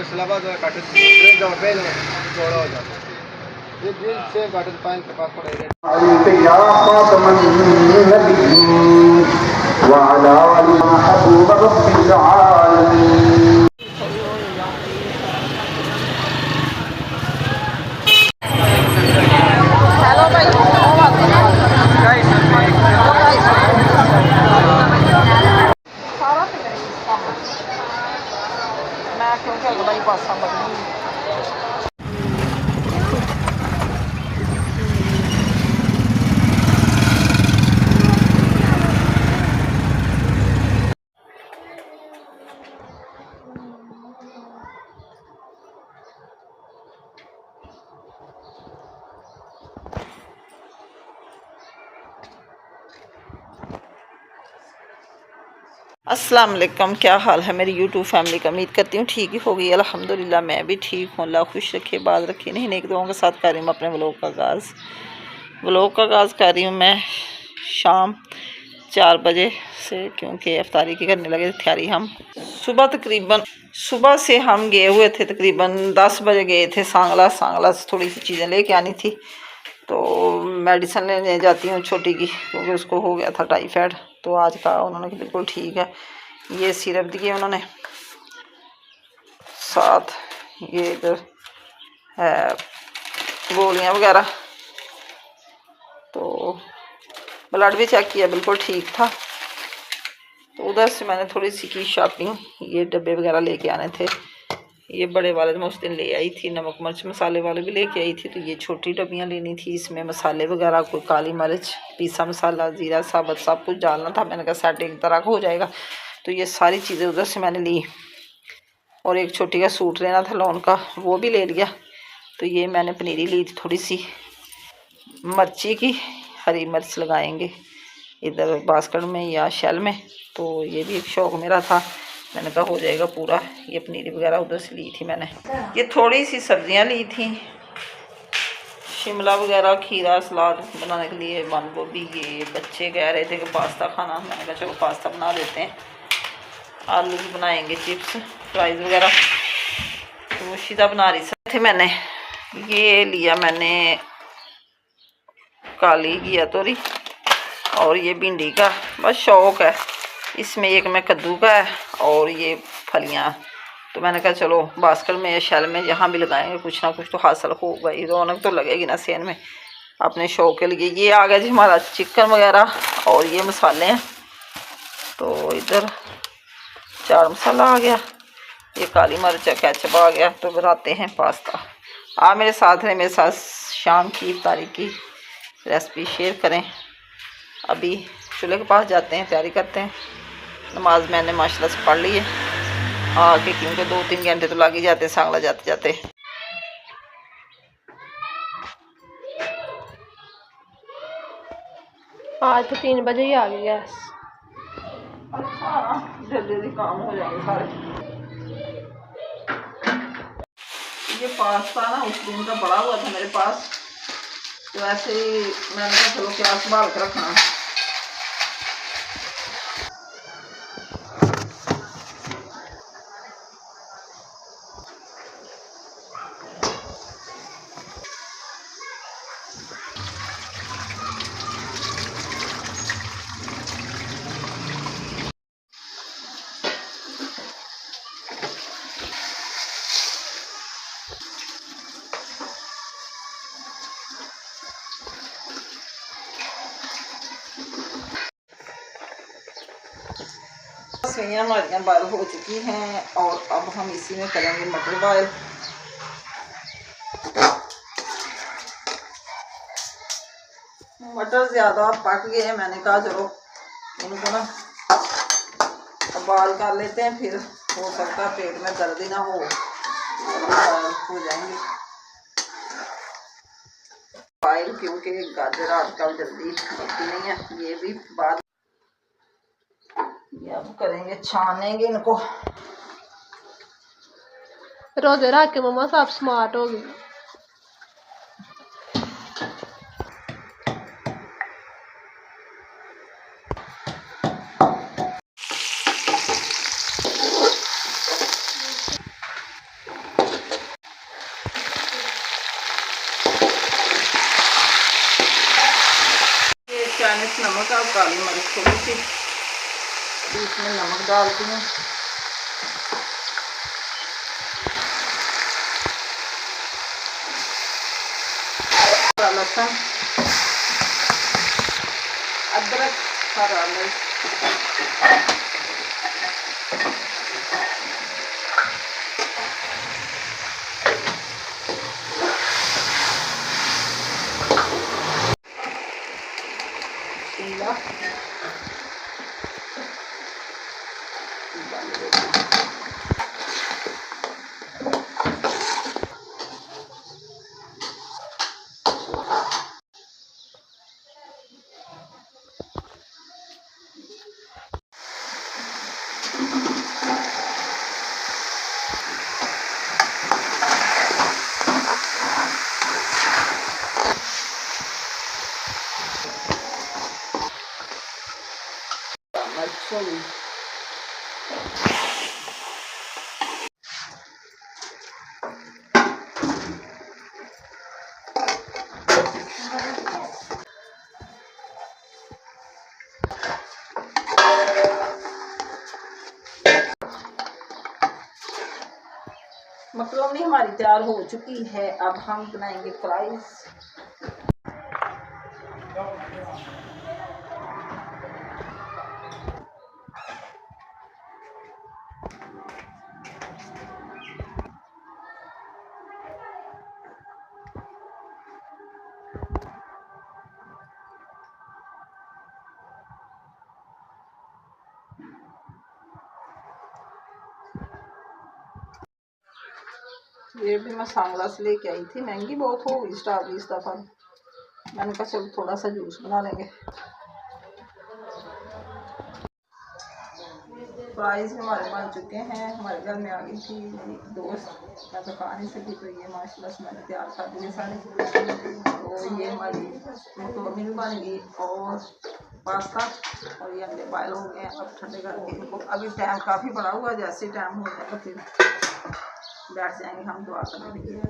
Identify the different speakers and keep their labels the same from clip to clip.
Speaker 1: काटे सलाबा जो काटे जाओ पे जोड़ा हो जाता ये दिल से काटे पानी के पास पड़े अली या फातिमा नबी व अला अली महबूब रब्बिल आलमीन।
Speaker 2: हेलो भाई सारा मैं क्योंकि बड़ी पासा बनी अस्सलाम वालेकुम। क्या हाल है मेरी यूट्यूब फैमिली का? उम्मीद करती हूँ ठीक ही होगी। अल्हम्दुलिल्लाह मैं भी ठीक हूँ। अल्लाह खुश रखे, बात रखे। नहीं नेक दुआओं के साथ कर रही हूँ अपने व्लॉग का आगाज़ कर रही हूँ मैं शाम 4 बजे से, क्योंकि इफ्तारी की करने लगे तैयारी। हम सुबह से हम गए हुए थे, तकरीबन 10 बजे गए थे सांगला से थोड़ी सी चीज़ें लेके आनी थी। तो मेडिसिन लेने जाती हूँ छोटी की, क्योंकि उसको हो गया था टाइफाइड। तो आज कहा उन्होंने कि बिल्कुल ठीक है। ये सिरप दिए उन्होंने, साथ ये इधर है गोलियां वगैरह। तो ब्लड भी चेक किया, बिल्कुल ठीक था। तो उधर से मैंने थोड़ी सी की शॉपिंग। ये डब्बे वगैरह लेके आने थे। ये बड़े वाले मैं उस दिन ले आई थी, नमक मिर्च मसाले वाले भी लेके आई थी। तो ये छोटी डब्बियाँ लेनी थी, इसमें मसाले वगैरह, कोई काली मिर्च, पीसा मसाला, ज़ीरा साबुत, सब कुछ डालना था। मैंने कहा सेट एक तरह का हो जाएगा। तो ये सारी चीज़ें उधर से मैंने ली। और एक छोटी का सूट लेना था लॉन का, वो भी ले लिया। तो ये मैंने पनीरी ली थी थोड़ी सी मिर्ची की, हरी मिर्च लगाएंगे इधर बास्केट में या शेल में। तो ये भी एक शौक़ मेरा था, मैंने कहा हो जाएगा पूरा। ये पनीर वगैरह उधर से ली थी मैंने। ये थोड़ी सी सब्जियां ली थी, शिमला वगैरह, खीरा, सलाद बनाने के लिए, बंद गोभी। ये बच्चे कह रहे थे कि पास्ता खाना, मैंने कहा चलो पास्ता बना देते हैं। आलू भी बनाएंगे, चिप्स फ्राइज़ वगैरह। तो वो शीदा बना रही थे। मैंने ये लिया, मैंने काली घिया तोरी और ये भिंडी का, बस शौक़ है। इसमें एक में कद्दू का है और ये फलियाँ। तो मैंने कहा चलो बास्केट में या शैल में जहाँ भी लगाएंगे कुछ ना कुछ तो हासिल होगा ही, रौनक तो लगेगी ना सेहन में अपने शौक़ के लिए। ये आ गया जी हमारा चिकन वगैरह और ये मसाले हैं। तो इधर चाट मसाला आ गया, ये काली मिर्च केचप आ गया। तो बनाते हैं पास्ता। आप मेरे साथ रहें, मेरे साथ शाम की इफ्तारी की रेसिपी शेयर करें। अभी चूल्हे के पास जाते हैं, तैयारी करते हैं। नमाज मैंने माशाल्लाह से पढ़ ली है आके, क्योंकि 2-3 घंटे तो लग ही जाते हैं सांगला जाते जाते। आज तो 3 बजे ही आ गई गैस।
Speaker 1: अच्छा, जल्दी काम हो जाएंगे सारे। ये पास्ता ना उस दिन का पड़ा हुआ था मेरे पास, तो ऐसे ही मैंने कहा चलो क्या संभाल कर रखना। सब्जियां हमारी बॉयल हो चुकी हैं और अब हम इसी में करेंगे मटर बॉयल। मटर ज़्यादा पक गए हैं, मैंने कहा चलो इनको ना बॉयल कर लेते हैं, फिर हो सकता है पेट में दर्द ही ना हो जाएंगे बॉयल, क्योंकि गाजर आजकल जल्दी होती नहीं है। ये भी बाद ये अब करेंगे, छानेंगे इनको।
Speaker 2: रोजे रख के मम्मा सब स्मार्ट हो गई। हमारी थोड़ी सी बीच में नमक डालती हूँ। लहसुन, अदरक, हरा मिर्च, जीरा, मिर्च, मकरोनी हमारी तैयार हो चुकी है। अब हम बनाएंगे फ्राइज। ये भी मैं सांगला से लेके आई थी, महंगी बहुत हो गई स्ट्रॉबेरी इस दफ़ा। मैंने कहा चलो थोड़ा सा जूस बना लेंगे। फ्राइज हमारे बन चुके हैं। हमारे घर में आ गई थी एक दोस्त, मैं तो खा नहीं सकी, तो ये माशाल्लाह से मैंने तैयार कर दिए सारे। तो ये हमारी मकरोनी भी बन गई और पास्ता, और ये अंडे बॉयल हो गए हैं। अब ठंडे करके इनको, अभी टाइम काफ़ी बड़ा हुआ, जैसे टाइम हो जाएगा फिर बैठ जाएंगे हम दुआ करने के लिए।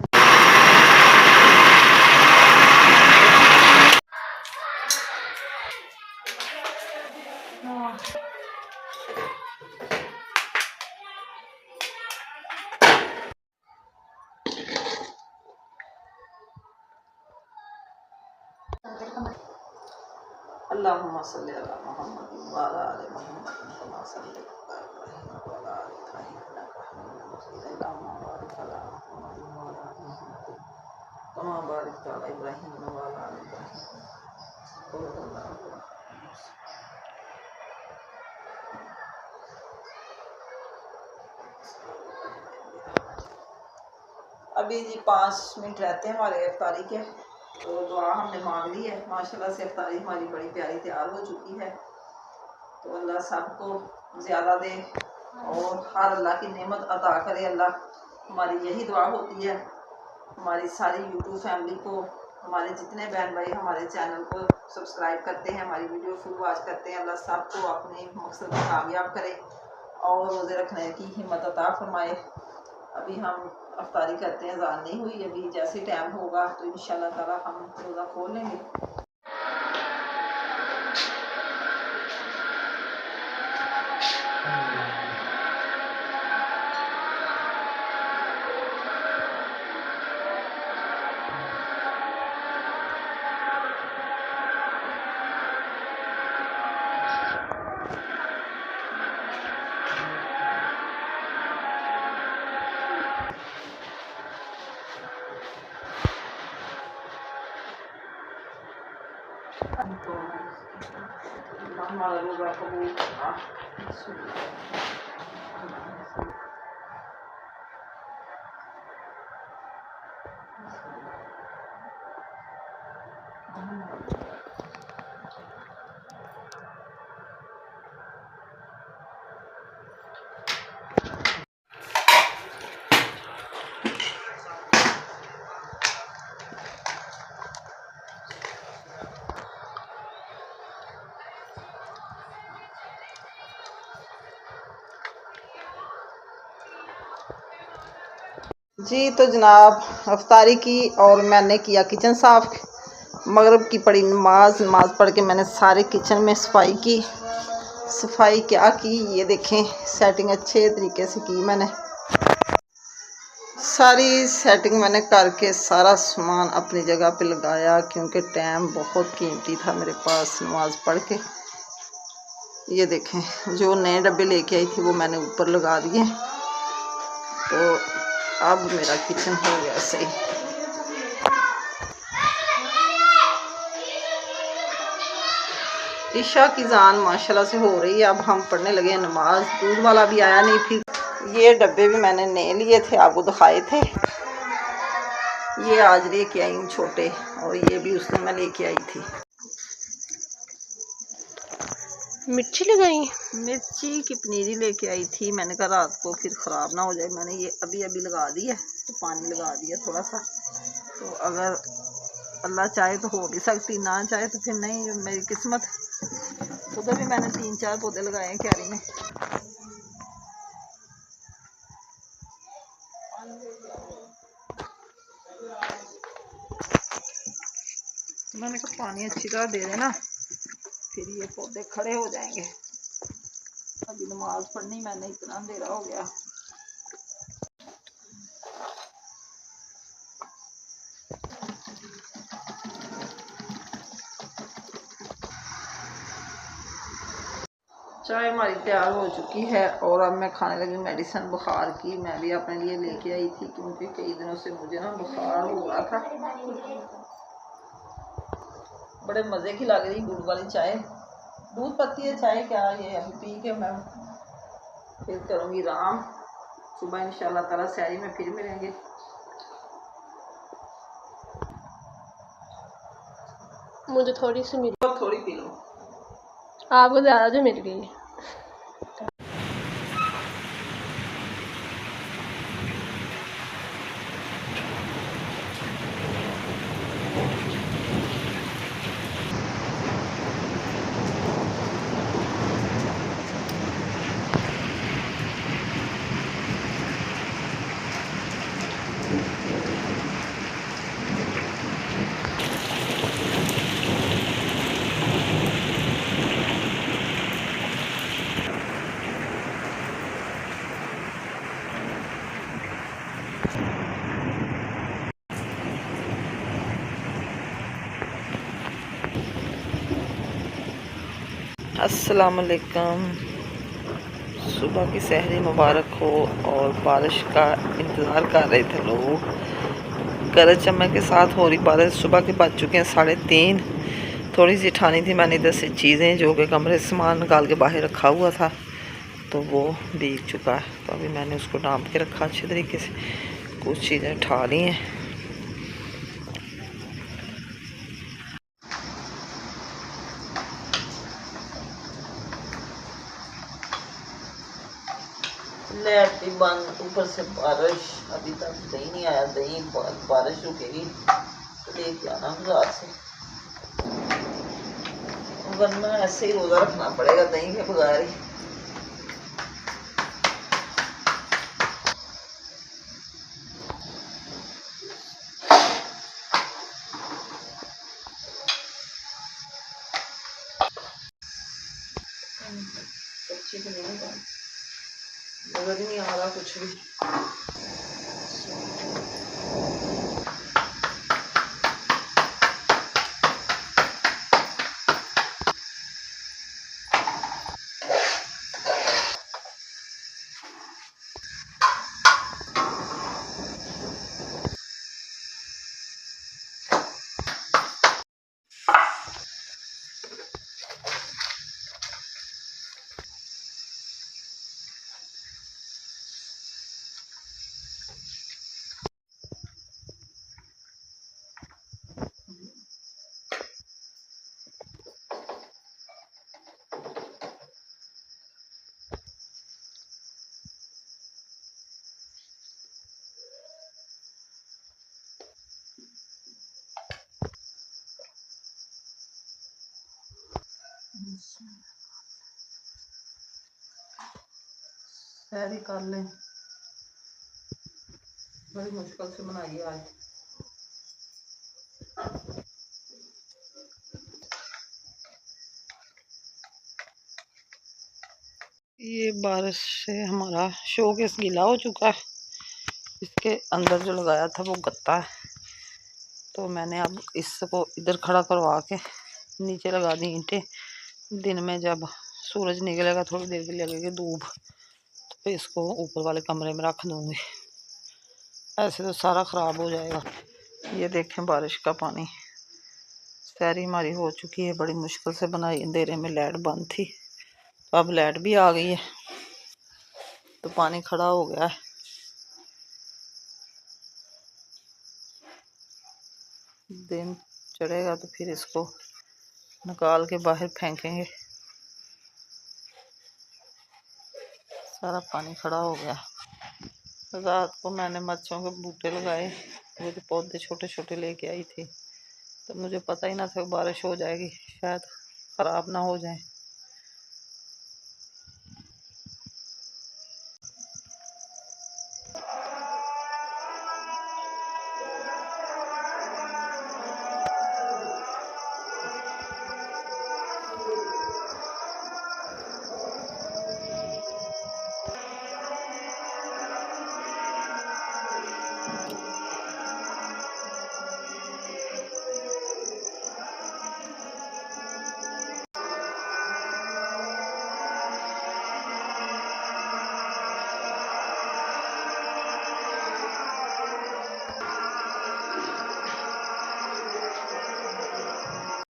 Speaker 2: अल्लाहुम्मा सल्ली अला मुहम्मद व अला आलि मुहम्मद कमा सल्लैता व अला आलि इब्राहीम इन्नका हमीदुम मजीद। अल्लाहुम्मा बारिक अला मुहम्मद व अला आलि मुहम्मद कमा बारकता अला इब्राहीम व अला आलि इब्राहीम। अभी जी 5 मिनट रहते हैं हमारे इफ्तारी के, तो दुआ हमने मांग ली है। माशाल्लाह से इफ्तारी हमारी बड़ी प्यारी तैयार हो चुकी है। तो अल्लाह सबको ज़्यादा दे और हर अल्लाह की नेमत अता करे। अल्लाह, हमारी यही दुआ होती है। हमारी सारी यूट्यूब फैमिली को, हमारे जितने बहन भाई हमारे चैनल को सब्सक्राइब करते हैं, हमारी वीडियो फुल वॉच करते हैं, अल्लाह सबको अपने मकसद में कामयाब करे और रोज़े रखने की हिम्मत अता फरमाए। अभी हम अफ्तारी करते हैं, अज़ान नहीं हुई अभी, जैसे टाइम होगा तो इंशाल्लाह ताला हम रोज़ा खोल लेंगे। हमारा रोज़ा कबूल जी। तो जनाब अफ्तारी की और मैंने किया किचन साफ़। मगरिब की पढ़ी नमाज पढ़ के मैंने सारे किचन में सफाई की। सफाई क्या की, ये देखें, सेटिंग अच्छे तरीके से की मैंने। सारी सेटिंग मैंने करके सारा सामान अपनी जगह पे लगाया, क्योंकि टाइम बहुत कीमती था मेरे पास नमाज पढ़ के। ये देखें, जो नए डब्बे लेके आई थी वो मैंने ऊपर लगा दिए। तो अब मेरा किचन हो गया सही। ईशा की जान माशाल्लाह से हो रही है। अब हम पढ़ने लगे नमाज। दूध वाला भी आया नहीं। फिर ये डब्बे भी मैंने नए लिए थे, आपको दिखाए थे। ये आज लेके आई हूँ छोटे, और ये भी उस दिन मैं लेके आई थी।
Speaker 3: मिर्ची लगाई,
Speaker 2: मिर्ची की पनीरी लेके आई थी। मैंने कहा रात को फिर ख़राब ना हो जाए। मैंने ये अभी अभी लगा दी है, तो पानी लगा दिया थोड़ा सा। तो अगर अल्लाह चाहे तो हो भी सकती, ना चाहे तो फिर नहीं। जो मेरी किस्मत। उधर भी मैंने 3-4 पौधे लगाए हैं क्यारी में। मैंने कहा पानी अच्छी तरह दे देना, फिर ये पौधे खड़े हो जाएंगे। अभी नमाज पढ़नी मैंने, इतना अंधेरा हो गया। चाय हमारी तैयार हो चुकी है, और अब मैं खाने लगी मेडिसिन बुखार की। मैं भी अपने लिए लेके आई थी, क्योंकि कई दिनों से मुझे ना बुखार हो रहा था। बड़े मज़े की लग रही गुड़ वाली चाय। दूध पत्ती है चाय क्या, ये अभी पी के मैं फिर करूँगी आराम। सुबह इंशाल्लाह ताला सैरी में फिर मिलेंगे।
Speaker 3: मुझे थोड़ी सी मिली,
Speaker 2: थोड़ी पी लो।
Speaker 3: आपको ज़्यादा जो मिल गई।
Speaker 2: अस्सलाम वालेकुम। सुबह की सहरी मुबारक हो। और बारिश का इंतज़ार कर रहे थे लोग। गरज चमक के साथ हो रही बारिश। सुबह के बज चुके हैं 3:30। थोड़ी सी ठानी थी मैंने इधर से चीज़ें, जो कि कमरे से सामान निकाल के बाहर रखा हुआ था, तो वो भीग चुका है। तो अभी मैंने उसको डांप के रखा अच्छे तरीके से। कुछ चीज़ें उठा ली हैं। लाइट भी बंद, ऊपर से बारिश। अभी तक दही नहीं आया। दही बारिश रुकेगी तो लेके आना बाजार से, वरना ऐसे ही रोज़ा रखना पड़ेगा दही के बगैर ही। कच्ची तो नहीं है, नजर ही नहीं आ रहा कुछ भी। सैर ही कर लें। बड़ी मुश्किल से बनाई आज। ये बारिश से हमारा शोकेस गीला हो चुका है। इसके अंदर जो लगाया था वो गत्ता है, तो मैंने अब इसको इधर खड़ा करवा के नीचे लगा दी ईंटें। दिन में जब सूरज निकलेगा थोड़ी देर के लिए लगेगी धूप, तो इसको ऊपर वाले कमरे में रख दूँगी, ऐसे तो सारा ख़राब हो जाएगा। ये देखें बारिश का पानी। सैरी हमारी हो चुकी है, बड़ी मुश्किल से बनाई, अंधेरे में लाइट बंद थी, तो अब लाइट भी आ गई है, तो पानी खड़ा हो गया है। दिन चढ़ेगा तो फिर इसको निकाल के बाहर फेंकेंगे। सारा पानी खड़ा हो गया। रात को मैंने मर्चों के बूटे लगाए, वो जो पौधे छोटे छोटे लेके आई थी, तो मुझे पता ही ना था बारिश हो जाएगी, शायद ख़राब ना हो जाए।